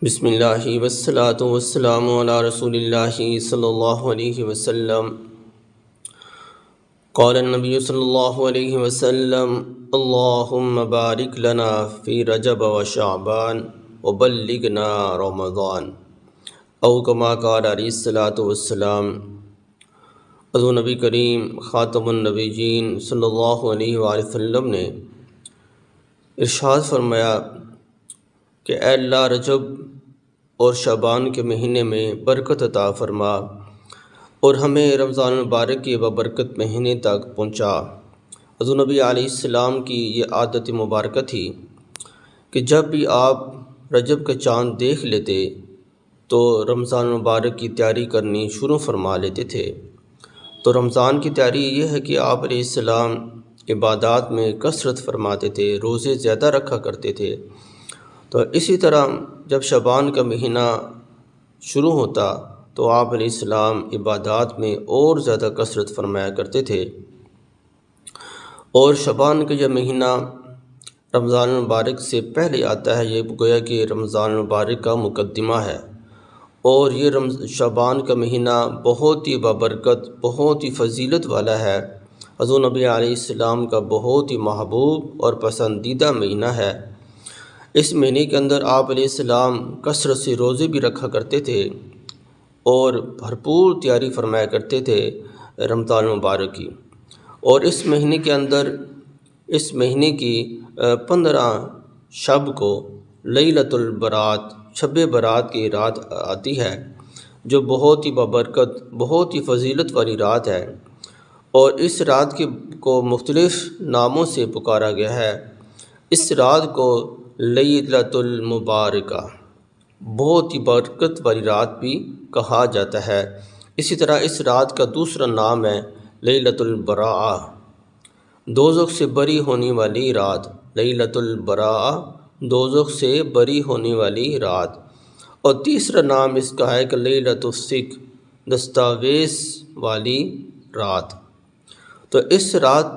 بسم اللہ والصلاة والسلام علی رسول اللہ صلی اللہ علیہ وسلم۔ قال النبی صلی اللہ علیہ وسلم: اللہم بارک لنا فی رجب و شعبان وبلغنا رمضان، او کما قال علیہ الصلاۃ والسلام۔ حضور نبی کریم خاتم النبیین صلی اللہ علیہ وآلہ وسلم نے ارشاد فرمایا کہ اے اللہ، رجب اور شعبان کے مہینے میں برکت عطا فرما اور ہمیں رمضان المبارک کے ببرکت مہینے تک پہنچا۔ حضور نبی علیہ السلام کی یہ عادت مبارکہ تھی کہ جب بھی آپ رجب کا چاند دیکھ لیتے تو رمضان المبارک کی تیاری کرنی شروع فرما لیتے تھے۔ تو رمضان کی تیاری یہ ہے کہ آپ علیہ السلام عبادات میں کثرت فرماتے تھے، روزے زیادہ رکھا کرتے تھے۔ تو اسی طرح جب شعبان کا مہینہ شروع ہوتا تو آپ علیہ السلام عبادات میں اور زیادہ کثرت فرمایا کرتے تھے۔ اور شعبان کا یہ مہینہ رمضان المبارک سے پہلے آتا ہے، یہ گویا کہ رمضان المبارک کا مقدمہ ہے۔ اور یہ شعبان کا مہینہ بہت ہی بابرکت، بہت ہی فضیلت والا ہے۔ حضور نبی علیہ السلام کا بہت ہی محبوب اور پسندیدہ مہینہ ہے۔ اس مہینے کے اندر آپ علیہ السلام کثرت سے روزے بھی رکھا کرتے تھے اور بھرپور تیاری فرمایا کرتے تھے رمضان المبارک کی۔ اور اس مہینے کے اندر اس مہینے کی 15 شب کو لیلۃ البرات، شب برات کی رات آتی ہے، جو بہت ہی بابرکت، بہت ہی فضیلت والی رات ہے۔ اور اس رات کو مختلف ناموں سے پکارا گیا ہے۔ اس رات کو لیلۃ المبارکہ، بہت ہی برکت والی رات بھی کہا جاتا ہے۔ اسی طرح اس رات کا دوسرا نام ہے لیلۃ البراءہ، دوزخ سے بری ہونے والی رات۔ لیلۃ البراءہ، دوزخ سے بری ہونے والی رات۔ اور تیسرا نام اس کا ہے کہ لیلۃ الصدق، دستاویز والی رات۔ تو اس رات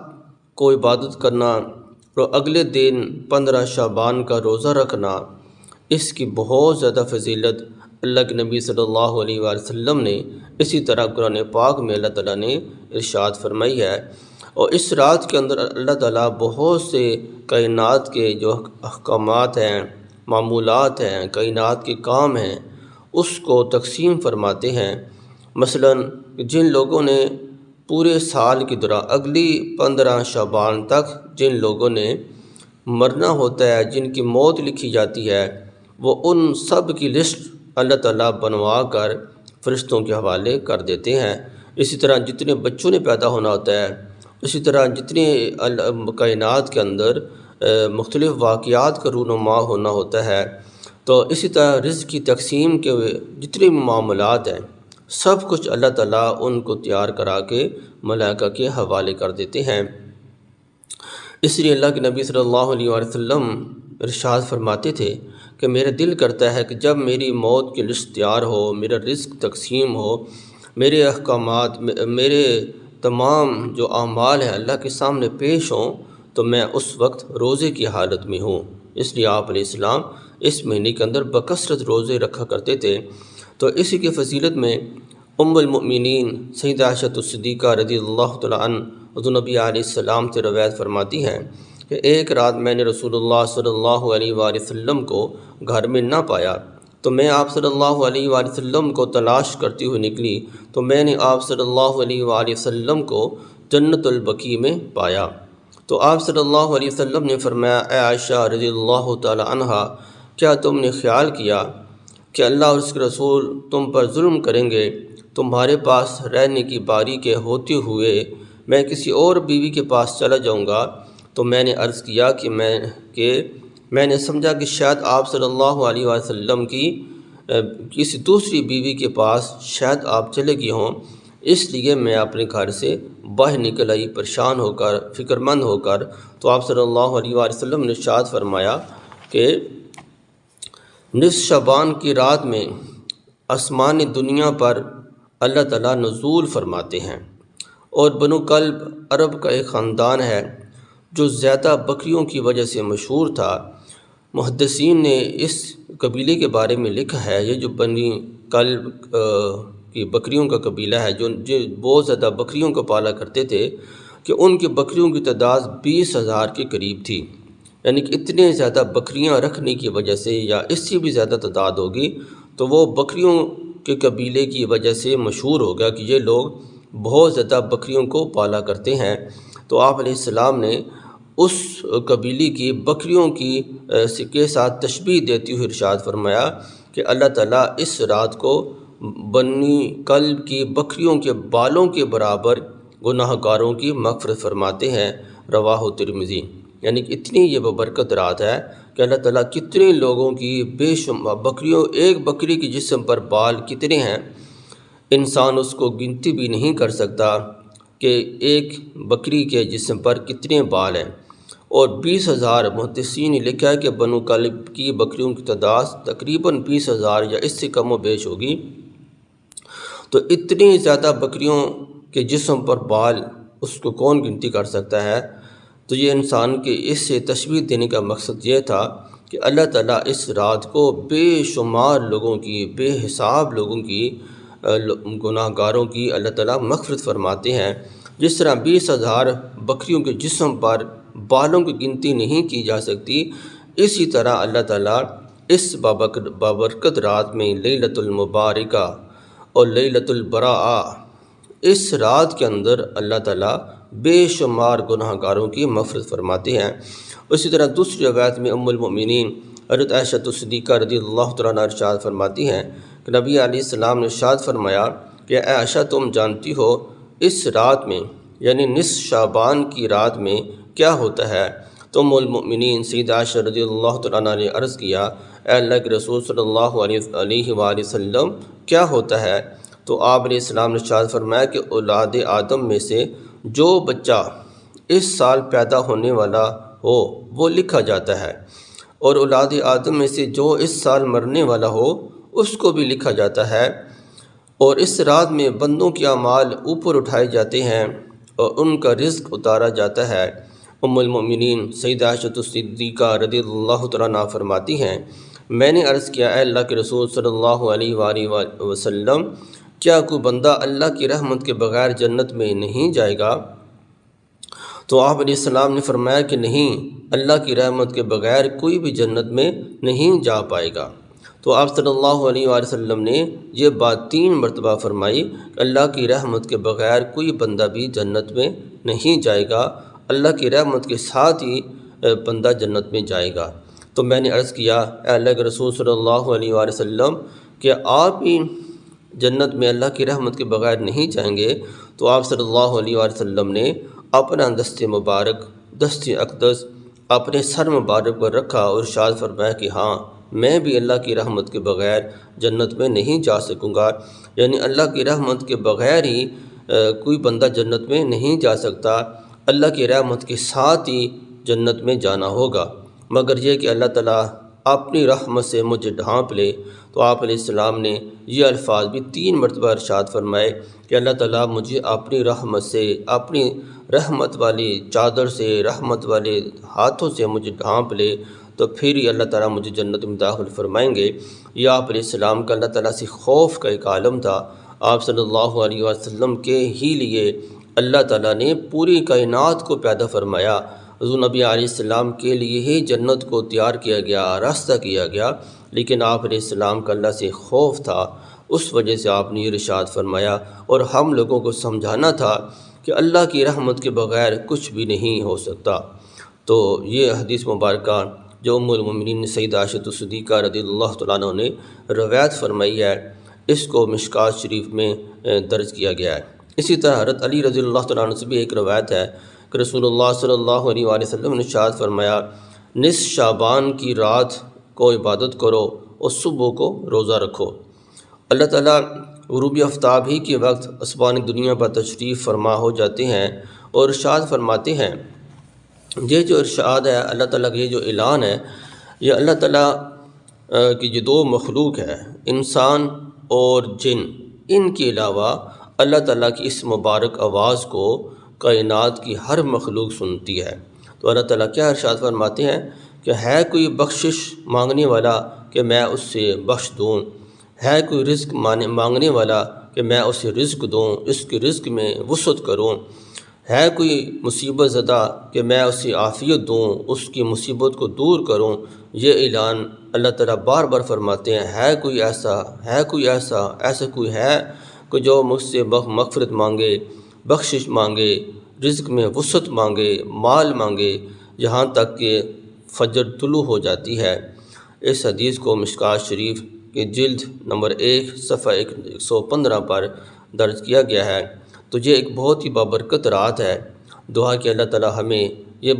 کو عبادت کرنا اور اگلے دن 15 شعبان کا روزہ رکھنا، اس کی بہت زیادہ فضیلت اللہ کے نبی صلی اللہ علیہ وآلہ وسلم نے اسی طرح قرآن پاک میں اللہ تعالیٰ نے ارشاد فرمائی ہے۔ اور اس رات کے اندر اللہ تعالیٰ بہت سے کائنات کے جو احکامات ہیں، معمولات ہیں، کائنات کے کام ہیں، اس کو تقسیم فرماتے ہیں۔ مثلا جن لوگوں نے پورے سال کی دوران اگلی 15 شعبان تک جن لوگوں نے مرنا ہوتا ہے، جن کی موت لکھی جاتی ہے، وہ ان سب کی لسٹ اللہ تعالیٰ بنوا کر فرشتوں کے حوالے کر دیتے ہیں۔ اسی طرح جتنے بچوں نے پیدا ہونا ہوتا ہے، اسی طرح جتنے کائنات کے اندر مختلف واقعات کا رونما ہونا ہوتا ہے، تو اسی طرح رزق کی تقسیم کے جتنے بھی معاملات ہیں، سب کچھ اللہ تعالیٰ ان کو تیار کرا کے ملائکہ کے حوالے کر دیتے ہیں۔ اس لیے اللہ کے نبی صلی اللہ علیہ وآلہ وسلم ارشاد فرماتے تھے کہ میرا دل کرتا ہے کہ جب میری موت کی لسٹ تیار ہو، میرا رزق تقسیم ہو، میرے احکامات، میرے تمام جو اعمال ہیں اللہ کے سامنے پیش ہوں، تو میں اس وقت روزے کی حالت میں ہوں۔ اس لیے آپ علیہ السلام اس مہینے کے اندر بکثرت روزے رکھا کرتے تھے۔ تو اسی کی فضیلت میں ام المؤمنین سیدہ عائشہ صدیقہ رضی اللہ تعالیٰ عنہ حضور نبی علیہ السلام سے روایت فرماتی ہیں کہ ایک رات میں نے رسول اللہ صلی اللہ علیہ وآلہ وسلم کو گھر میں نہ پایا، تو میں آپ صلی اللہ علیہ وآلہ وسلم کو تلاش کرتی ہوئی نکلی، تو میں نے آپ صلی اللہ علیہ وآلہ وسلم کو جنت البقیع میں پایا۔ تو آپ صلی اللہ علیہ وسلم نے فرمایا: اے عائشہ رضی اللہ تعالیٰ عنہا، کیا تم نے خیال کیا کہ اللہ اور اس کے رسول تم پر ظلم کریں گے؟ تمہارے پاس رہنے کی باری کے ہوتے ہوئے میں کسی اور بیوی کے پاس چلا جاؤں گا؟ تو میں نے عرض کیا کہ میں نے سمجھا کہ شاید آپ صلی اللہ علیہ وسلم کی کسی دوسری بیوی کے پاس شاید آپ چلے گئے ہوں، اس لیے میں اپنے گھر سے باہر نکل آئی پریشان ہو کر، فکر مند ہو کر۔ تو آپ صلی اللہ علیہ وسلم نے ارشاد فرمایا کہ نصف شعبان کی رات میں آسمان دنیا پر اللہ تعالیٰ نزول فرماتے ہیں۔ اور بنو کلب عرب کا ایک خاندان ہے جو زیادہ بکریوں کی وجہ سے مشہور تھا۔ محدثین نے اس قبیلے کے بارے میں لکھا ہے، یہ جو بنی کلب کی بکریوں کا قبیلہ ہے، جو بہت زیادہ بکریوں کو پالا کرتے تھے، کہ ان کی بکریوں کی تعداد 20,000 کے قریب تھی۔ یعنی کہ اتنے زیادہ بکریاں رکھنے کی وجہ سے، یا اس سے بھی زیادہ تعداد ہوگی، تو وہ بکریوں کے قبیلے کی وجہ سے مشہور ہوگا کہ یہ لوگ بہت زیادہ بکریوں کو پالا کرتے ہیں۔ تو آپ علیہ السلام نے اس قبیلے کی بکریوں کی کے ساتھ تشبیہ دیتی ہوئے ارشاد فرمایا کہ اللہ تعالیٰ اس رات کو بنی کلب کی بکریوں کے بالوں کے برابر گناہ گاروں کی مغفرت فرماتے ہیں، رواہ ترمذی۔ یعنی کہ اتنی یہ ببرکت رات ہے کہ اللہ تعالیٰ کتنے لوگوں کی بے شمار بکریوں، ایک بکری کے جسم پر بال کتنے ہیں، انسان اس کو گنتی بھی نہیں کر سکتا کہ ایک بکری کے جسم پر کتنے بال ہیں۔ اور 20,000 محدثین نے لکھا ہے کہ بنو کلب کی بکریوں کی تعداد تقریباً 20,000 یا اس سے کم و بیش ہوگی۔ تو اتنی زیادہ بکریوں کے جسم پر بال، اس کو کون گنتی کر سکتا ہے؟ تو یہ انسان کے اس سے تشبیہ دینے کا مقصد یہ تھا کہ اللہ تعالیٰ اس رات کو بے شمار لوگوں کی، بے حساب لوگوں کی، گناہ گاروں کی اللہ تعالیٰ مغفرت فرماتے ہیں۔ جس طرح 20,000 بکریوں کے جسم پر بالوں کی گنتی نہیں کی جا سکتی، اسی طرح اللہ تعالیٰ اس بابرکت رات میں لیلۃ المبارکہ اور لیلۃ البراءہ، اس رات کے اندر اللہ تعالیٰ بے شمار گناہ گاروں کی مغفرت فرماتے ہیں۔ اسی طرح دوسری روایت میں ام المؤمنین حضرت عائشہ صدیقہ رضی اللہ تعالیٰ عنہ ارشاد فرماتی ہیں کہ نبی علیہ السلام نے ارشاد فرمایا کہ اے عائشہ، تم جانتی ہو اس رات میں، یعنی نصف شعبان کی رات میں کیا ہوتا ہے؟ تو ام المؤمنین سیدہ عائشہ رضی اللہ تعالیٰ عنہ نے عرض کیا، اے اللہ کے رسول صلی اللہ علیہ وآلہ وسلم، کیا ہوتا ہے؟ تو آپ علیہ السلام نے ارشاد فرمایا کہ اولاد آدم میں سے جو بچہ اس سال پیدا ہونے والا ہو وہ لکھا جاتا ہے، اور اولاد آدم میں سے جو اس سال مرنے والا ہو اس کو بھی لکھا جاتا ہے، اور اس رات میں بندوں کے اعمال اوپر اٹھائے جاتے ہیں اور ان کا رزق اتارا جاتا ہے۔ ام المؤمنین سیدہ عائشہ صدیقہ رضی اللہ تعالیٰ عنہا فرماتی ہیں، میں نے عرض کیا، اے اللہ کے رسول صلی اللہ علیہ وآلہ وسلم، کیا کوئی بندہ اللہ کی رحمت کے بغیر جنت میں نہیں جائے گا؟ تو آپ علیہ السلام نے فرمایا کہ نہیں، اللہ کی رحمت کے بغیر کوئی بھی جنت میں نہیں جا پائے گا۔ تو آپ صلی اللہ علیہ وآلہ وسلم نے یہ بات 3 مرتبہ فرمائی کہ اللہ کی رحمت کے بغیر کوئی بندہ بھی جنت میں نہیں جائے گا، اللہ کی رحمت کے ساتھ ہی بندہ جنت میں جائے گا۔ تو میں نے عرض کیا، اے اللہ کے رسول صلی اللہ علیہ وآلہ وسلم، کہ آپ ہی جنت میں اللہ کی رحمت کے بغیر نہیں جائیں گے؟ تو آپ صلی اللہ علیہ وآلہ وسلم نے اپنا دست مبارک، دست اقدس اپنے سر مبارک پر رکھا اور ارشاد فرمایا کہ ہاں، میں بھی اللہ کی رحمت کے بغیر جنت میں نہیں جا سکوں گا۔ یعنی اللہ کی رحمت کے بغیر ہی کوئی بندہ جنت میں نہیں جا سکتا، اللہ کی رحمت کے ساتھ ہی جنت میں جانا ہوگا، مگر یہ کہ اللہ تعالیٰ اپنی رحمت سے مجھے ڈھانپ لے۔ تو آپ علیہ السلام نے یہ الفاظ بھی 3 مرتبہ ارشاد فرمائے کہ اللہ تعالیٰ مجھے اپنی رحمت سے، اپنی رحمت والی چادر سے، رحمت والے ہاتھوں سے مجھے ڈھانپ لے، تو پھر ہی اللہ تعالیٰ مجھے جنت میں داخل فرمائیں گے۔ یہ آپ علیہ السلام کا اللہ تعالیٰ سے خوف کا ایک عالم تھا۔ آپ صلی اللہ علیہ وسلم کے ہی لیے اللہ تعالیٰ نے پوری کائنات کو پیدا فرمایا، حضور نبی علیہ السلام کے لیے ہی جنت کو تیار کیا گیا، راستہ کیا گیا، لیکن آپ علیہ السلام کا اللہ سے خوف تھا، اس وجہ سے آپ نے یہ ارشاد فرمایا، اور ہم لوگوں کو سمجھانا تھا کہ اللہ کی رحمت کے بغیر کچھ بھی نہیں ہو سکتا۔ تو یہ حدیث مبارکہ جو ام المؤمنین سیدہ عائشہ صدیقہ رضی اللہ تعالیٰ عنہ نے روایت فرمائی ہے، اس کو مشکوٰۃ شریف میں درج کیا گیا ہے۔ اسی طرح حضرت علی رضی اللہ تعالیٰ عنہ سے بھی ایک روایت ہے کہ رسول اللہ صلی اللہ علیہ وآلہ وسلم نے ارشاد فرمایا، نصف شعبان کی رات کو عبادت کرو اور صبح کو روزہ رکھو۔ اللہ تعالیٰ غروب آفتاب ہی کے وقت آسمانی دنیا پر تشریف فرما ہو جاتے ہیں اور ارشاد فرماتے ہیں۔ یہ جو ارشاد ہے اللہ تعالیٰ کا، یہ جو اعلان ہے، یہ اللہ تعالیٰ کی جو 2 مخلوق ہے، انسان اور جن، ان کے علاوہ اللہ تعالیٰ کی اس مبارک آواز کو کائنات کی ہر مخلوق سنتی ہے۔ تو اللہ تعالیٰ کیا ارشاد فرماتے ہیں کہ ہے کوئی بخشش مانگنے والا کہ میں اس سے بخش دوں، ہے کوئی رزق مانگنے والا کہ میں اسے رزق دوں، اس کے رزق میں وسعت کروں، ہے کوئی مصیبت زدہ کہ میں اسے عافیت دوں، اس کی مصیبت کو دور کروں۔ یہ اعلان اللہ تعالیٰ بار بار فرماتے ہیں، ہے کوئی ایسا، ہے کوئی ایسا، ایسا کوئی ہے کہ جو مجھ سے مغفرت مانگے، بخشش مانگے، رزق میں وسعت مانگے، مال مانگے، یہاں تک کہ فجر طلوع ہو جاتی ہے۔ اس حدیث کو مشکوٰۃ شریف کے جلد نمبر 1 صفحہ 115 پر درج کیا گیا ہے۔ تو یہ ایک بہت ہی بابرکت رات ہے۔ دعا کہ اللہ تعالیٰ ہمیں یہ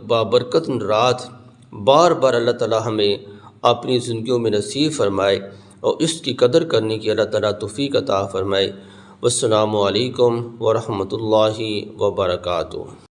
بابرکت رات بار بار اللہ تعالیٰ ہمیں اپنی زندگیوں میں نصیب فرمائے اور اس کی قدر کرنے کی اللہ تعالیٰ توفیق عطا فرمائے۔ والسلام علیکم ورحمۃ اللہ وبرکاتہ۔